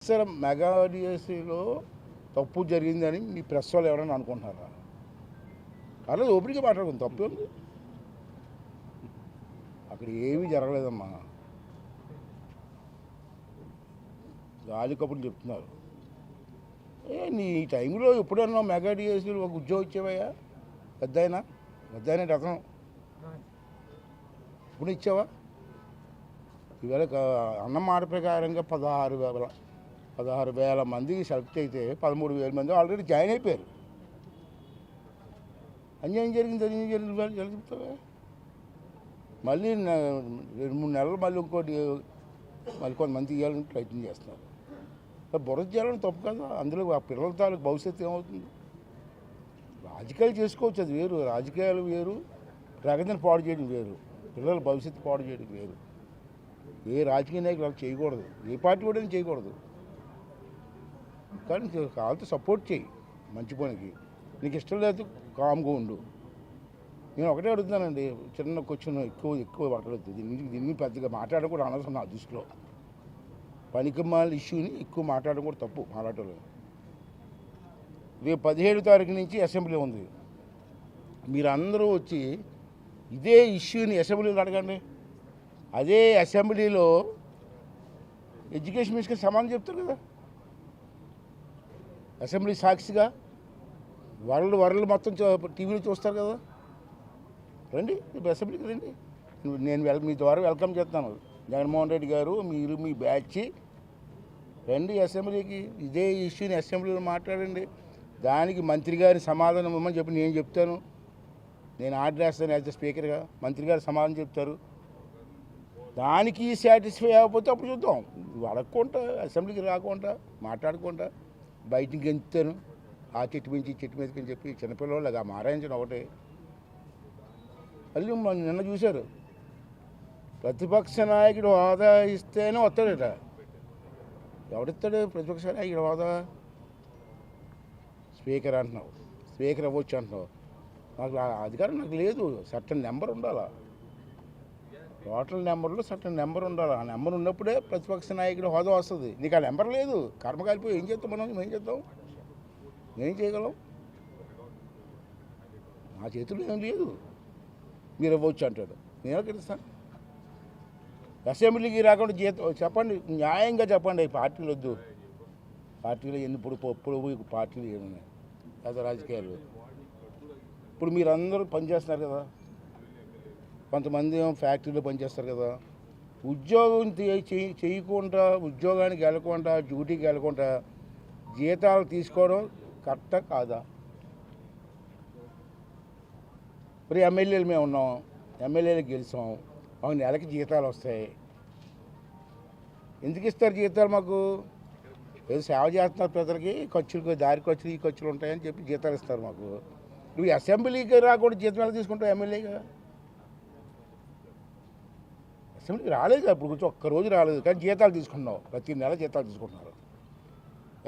Sir mega డిఎస్సిలో తప్పు జరిగిందని మీ ప్రెస్ వాళ్ళు ఎవరైనా అనుకుంటున్నారా? అలా ఓపికగా మాట్లాడుకుంది, తప్పు ఉంది అక్కడ, ఏమీ జరగలేదమ్మా. గాలి కబుర్లు చెప్తున్నారు. నీ టైంలో ఎప్పుడన్నా మెగా డిఎస్సిలో ఒక ఉద్యోగం ఇచ్చావయ్యా? పెద్ద అయినా రథం ఇప్పుడు ఇచ్చావా? ఈవేళ అన్న మాట ప్రకారంగా 16,000 మందికి సెలెక్ట్ అయితే 13,000 మంది ఆల్రెడీ జాయిన్ అయిపోయారు. అన్యాయం జరిగింది ఎలా చెప్తావా? మళ్ళీ 2-3 నెలలు మళ్ళీ కొంతమంది ఇవ్వాలని ప్రయత్నం చేస్తున్నారు. బుర్ర చేయాలని తప్పు కదా. అందులో ఆ పిల్లల తాలూకు భవిష్యత్తు ఏమవుతుంది? రాజకీయాలు చేసుకోవచ్చు, అది వేరు. రాజకీయాలు వేరు, ప్రగతిని పాడు చేయడం వేరు, పిల్లల భవిష్యత్తు పాడు చేయడం వేరు. ఏ రాజకీయ నాయకులు చేయకూడదు, ఏ పార్టీ కూడా చేయకూడదు. కానీ కావాలంటే సపోర్ట్ చేయి మంచి పనికి. నీకు ఇష్టం లేదు కామ్గా ఉండు. నేను ఒకటే అడుగుతున్నానండి, చిన్న క్వశ్చన్, ఎక్కువ మాట్లాడద్దు దీన్ని పెద్దగా మాట్లాడడం కూడా అనవసరం నా దృష్టిలో. పనికిమాల ఇష్యూని ఎక్కువ మాట్లాడడం కూడా తప్పు మాట్లాడటం. రేపు 17వ తారీఖు నుంచి అసెంబ్లీ ఉంది. మీరందరూ వచ్చి ఇదే ఇష్యూని అసెంబ్లీలో అడగండి. అదే అసెంబ్లీలో ఎడ్యుకేషన్ మినిస్టర్కి సమాధానం చెప్తారు కదా. అసెంబ్లీ సాక్షిగా వరల్డ్ మొత్తం టీవీలో చూస్తారు కదా. రండి, ఇప్పుడు అసెంబ్లీకి రండి. నేను మీ ద్వారా వెల్కమ్ చేస్తాను. జగన్మోహన్ రెడ్డి గారు, మీరు మీ బ్యాచ్ రండి అసెంబ్లీకి. ఇదే ఇష్యూని అసెంబ్లీలో మాట్లాడండి. దానికి మంత్రి గారి సమాధానం ఇవ్వమని చెప్పి నేను చెప్తాను. నేను ఆర్డర్ వేస్తాను యాజ్ స్పీకర్గా. మంత్రి గారు సమాధానం చెప్తారు. దానికి సాటిస్ఫై అవ్వకపోతే అప్పుడు చూద్దాం. అడగకుండా అసెంబ్లీకి రాకుండా మాట్లాడకుండా బయటికి గెంతుతాను. ఆ చెట్టు మించి చెట్టు మీదకి అని చెప్పి చిన్నపిల్లలు మారాయించడం ఒకటే. మళ్ళీ నిన్న చూశారు, ప్రతిపక్ష నాయకుడు హోదా ఇస్తేనే వస్తాడట. ఎవడిస్తాడు ప్రతిపక్ష నాయకుడు హోదా? స్పీకర్ అంటున్నావు, స్పీకర్ అవ్వచ్చు అంటున్నావు. నాకు అధికారం నాకు లేదు. సర్టన్ నెంబర్ ఉండాలా, టోటల్ నెంబర్లో సర్టన్ నెంబర్ ఉండాలి. ఆ నెంబర్ ఉన్నప్పుడే ప్రతిపక్ష నాయకుడు హోదా వస్తుంది. నీకు ఆ నెంబర్ లేదు, కర్మ కాలిపోయి ఏం చేస్తాం మనం? ఏం చేద్దాం? ఏం చేయగలం? నా చేతుల్లో ఏం లేదు. మీరు ఇవ్వచ్చు అంటాడు, నేను ఎక్కడ ఇస్తాను? అసెంబ్లీకి రాకుండా చెప్పండి, న్యాయంగా చెప్పండి. పార్టీలు వద్దు, పార్టీలు ఎప్పుడు పార్టీలు ఏమున్నాయి లేదా రాజకీయాలు. ఇప్పుడు మీరందరూ పనిచేస్తున్నారు కదా, కొంతమంది ఫ్యాక్టరీలో పనిచేస్తారు కదా. ఉద్యోగం చేయకుండా, ఉద్యోగానికి వెళ్ళకుండా, డ్యూటీకి వెళ్ళకుండా జీతాలు తీసుకోవడం కరెక్టా కాదా? ఇప్పుడు ఎమ్మెల్యేలు మేము ఉన్నాం, ఎమ్మెల్యేలు గెలిచాం, మాకు నెలకి జీతాలు వస్తాయి. ఎందుకు ఇస్తారు జీతాలు? మాకు ఏదో సేవ చేస్తున్నారు ప్రజలకి, ఖర్చులు, దారి ఖర్చులు, ఈ ఖర్చులు ఉంటాయని చెప్పి జీతాలు ఇస్తారు మాకు. నువ్వు అసెంబ్లీకి రాకుండా జీతం ఎలా తీసుకుంటావు ఎమ్మెల్యేగా? అసెంబ్లీకి రాలేదు ఇప్పుడు కొంచెం ఒక్కరోజు రాలేదు, కానీ జీతాలు తీసుకున్నావు. ప్రతి నెల జీతాలు తీసుకుంటున్నారు.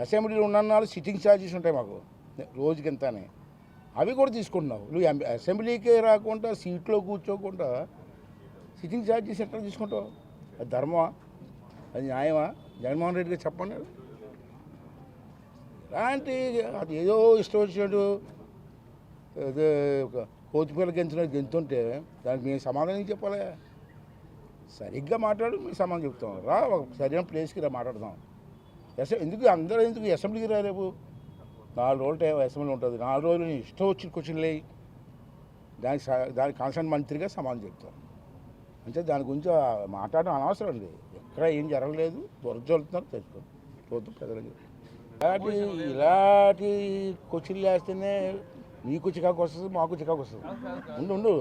అసెంబ్లీలో ఉన్న సిట్టింగ్ ఛార్జెస్ ఉంటాయి మాకు రోజుకి ఎంతనే, అవి కూడా తీసుకుంటున్నావు. నువ్వు అసెంబ్లీకే రాకుండా, సీట్లో కూర్చోకుండా సిట్టింగ్ ఛార్జెస్ ఎట్లా తీసుకుంటావు? అది ధర్మమా? అది న్యాయమా? జగన్మోహన్ రెడ్డి గారు చెప్పండి. అలాంటి అది ఏదో ఇష్టం వచ్చినట్టు కోతిపిల్ల గెంతుంటే దానికి మేము సమాధానం చెప్పాలి. సరిగ్గా మాట్లాడు, మేము సమాధానం చెప్తాం. రా, ఒక సరైన ప్లేస్కి రా, మాట్లాడదాం. ఎందుకు అసెంబ్లీకి రా. రేపు 4 రోజుల టైం అసెంబ్లీ ఉంటుంది. 4 రోజులు ఇష్టం వచ్చిన క్వశ్చన్లు వేయి, దానికి కాన్సర్న్ మంత్రిగా సమాధానం చెప్తాం. అంటే దాని గురించి మాట్లాడడం అనవసరం అండి. ఎక్కడ ఏం జరగలేదు, దొరకజలుతున్నారు, తెలుసుకోండి. చూద్దాం ప్రజలకి. ఇలాంటి క్వశ్చన్లు వేస్తేనే మీకు చికాకు వస్తుంది, మాకు చికాకు వస్తుంది. ఉండు,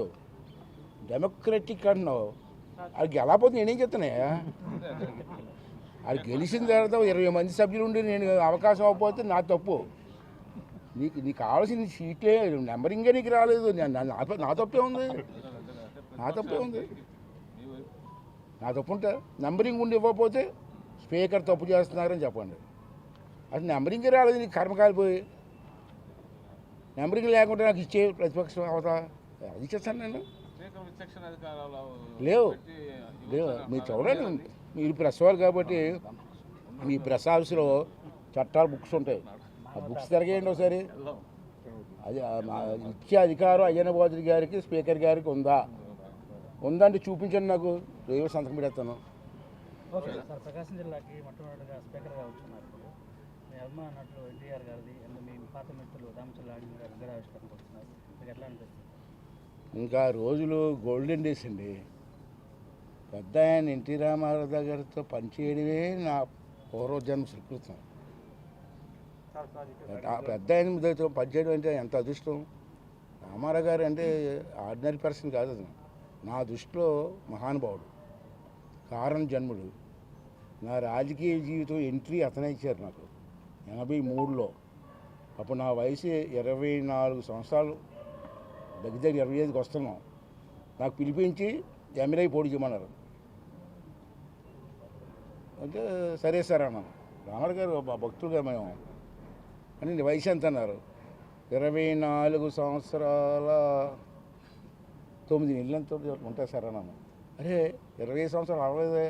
డెమోక్రటిక్ అంటున్నావు. అది గెలకపోతే నేనేం చెప్తానయ్యా? అది గెలిచిన తర్వాత 20 మంది సభ్యులు ఉండి నేను అవకాశం అవ్వకపోతే నా తప్పు. నీకు కావాల్సిన సీట్లే నెంబరింగే నీకు రాలేదు. నా తప్పే ఉంది. నా తప్పు ఉంటే నెంబరింగ్ ఉండి ఇవ్వకపోతే స్పీకర్ తప్పు చేస్తున్నారని చెప్పండి. అది నెంబరింగే రాలేదు, నీకు కర్మకాలిపోయి. నెంబరింగ్ లేకుండా నాకు ఇచ్చే ప్రతిపక్షం అవుతా, అది ఇచ్చేస్తాను నేను. లేవు మీరు చూడండి, మీరు ప్రెస్ వాళ్ళు కాబట్టి మీ ప్రెస్ ఆఫీస్లో చట్టాలు బుక్స్ ఉంటాయి, ఆ బుక్స్ తిరగేయండి ఒకసారి. అది ఇచ్చే అధికారం అయ్యన్న పాత్రుడు గారికి, స్పీకర్ గారికి ఉందంటే చూపించండి, నాకు రేపు సంతకం పెడతాను. సార్, ప్రకాశం జిల్లాకి మొట్టమొదటిగా స్పీకర్గా వచ్చున్నారు. మీ అభిమాన నటులు ఎన్టీఆర్ గారిది అండ్ మీ పాత మిత్రులు రామచంద్ర ఆడిన గారు విగ్రహావిష్కరణకు వస్తున్నారు. మీకు ఎట్లా అనిపిస్తుంది? ఇంకా రోజులు గోల్డెన్ డేస్ అండి. పెద్ద ఆయన ఎన్టీ రామారావు గారితో పనిచేయడమే నా పూర్వజన్మ సుకృతం. పెద్ద ఆయన దగ్గరతో పనిచేయడం అంటే ఎంత అదృష్టం. రామారావు గారు అంటే ఆర్డినరీ పర్సన్ కాదు, అది నా దృష్టిలో మహానుభావుడు, కారణ జన్ముడు. నా రాజకీయ జీవితం ఎంట్రీ అతనే ఇచ్చారు నాకు 83లో. అప్పుడు నా వయసు 24 సంవత్సరాలు, దగ్గర 25కి వస్తున్నాం. నాకు పిలిపించి ఎమ్మెల్యే పోటీ చేయమన్నారు. అంటే సరే సార్ అన్నాను. రామారావు గారు భక్తులుగా మేము అని, నీ వయసు ఎంత అన్నారు. 24 సంవత్సరాల 9 నెలలు ఎంత ఉంటాయి సార్ అన్నాను. అరే 20 సంవత్సరాలు అవ్వలేదే,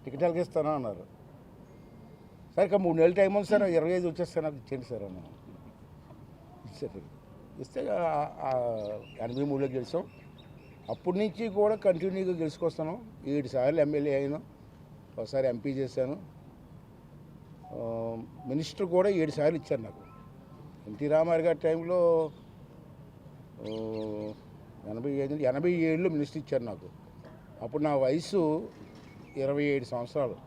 టికెట్ ఇస్తాను అన్నారు. సరే ఇక 3 నెలలు టైం ఉంది సార్, 25 వచ్చేస్తాను, నాకు ఇచ్చేయండి సార్ అన్నాను. ఇస్తే 83లో గెలిచాం. అప్పటి నుంచి కూడా కంటిన్యూగా గెలుచుకొస్తాను. 7 సార్లు ఎమ్మెల్యే అయినా, ఒకసారి ఎంపీ చేశాను, మినిస్టర్ కూడా 7 సార్లు ఇచ్చారు నాకు. ఎన్టీ రామారావు గారి టైంలో 87లో మినిస్టర్ ఇచ్చారు నాకు. అప్పుడు నా వయసు 27 సంవత్సరాలు.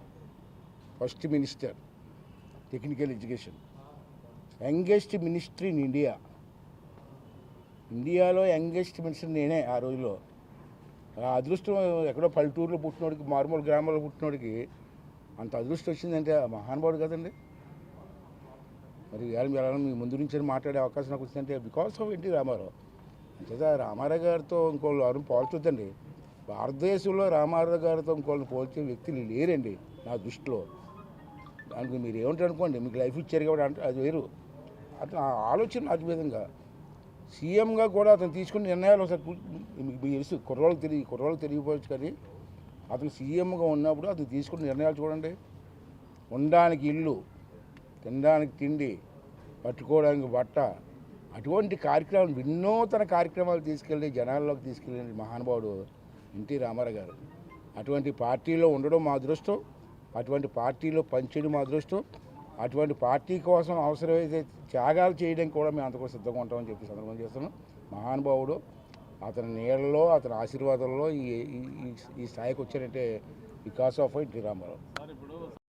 First minister, technical education, youngest minister in India. ఇండియాలో యంగెస్ట్ మినిస్టర్ నేనే ఆ రోజులో. ఆ అదృష్టం ఎక్కడో పల్లెటూరులో పుట్టినోడికి, మారుమూల గ్రామాల్లో పుట్టినోడికి అంత అదృష్టం వచ్చిందంటే మహానుభావుడు కదండి. మరి ఇవాళ మీ ముందు నుంచి మాట్లాడే అవకాశం నాకు వచ్చిందంటే బికాస్ ఆఫ్ ఎన్టీ రామారావు. అంతేదా రామారావు గారితో ఇంకోళ్ళు ఎవరు పోల్చొద్దండి. భారతదేశంలో రామారావు గారితో ఇంకోళ్ళని పోల్చే వ్యక్తులు లేరండి నా దృష్టిలో. దానికి మీరు ఏమంటారు అనుకోండి, మీకు లైఫ్ ఇచ్చారు కాబట్టి అంటే అది వేరు. అతను ఆలోచన అద్భుతంగా. సీఎంగా కూడా అతను తీసుకున్న నిర్ణయాలు ఒకసారి మీకు తెలుసు, కుర్రోళ్ళకి తెలియపోవచ్చు, కానీ అతను సీఎంగా ఉన్నప్పుడు అతను తీసుకున్న నిర్ణయాలు చూడండి. ఉండడానికి ఇల్లు, తినడానికి తిండి, పట్టుకోవడానికి బట్ట, అటువంటి కార్యక్రమాలు, వినూతన కార్యక్రమాలు తీసుకెళ్ళి జనాల్లోకి తీసుకెళ్ళిన మహానుభావుడు ఎన్టీ రామారావు గారు. అటువంటి పార్టీలో ఉండడం మా అదృష్టం, అటువంటి పార్టీలో పనిచేయడం మా అదృష్టం. అటువంటి పార్టీ కోసం అవసరమైతే త్యాగాలు చేయడానికి కూడా మేము అంతకు సిద్ధంగా ఉంటామని చెప్పి సందర్భం చేస్తున్నాం. మహానుభావుడు, అతని నీళ్ళలో, అతని ఆశీర్వాదంలో ఈ స్థాయికి వచ్చారంటే బికాస్ ఆఫ్ ఎన్టీ రామారావు.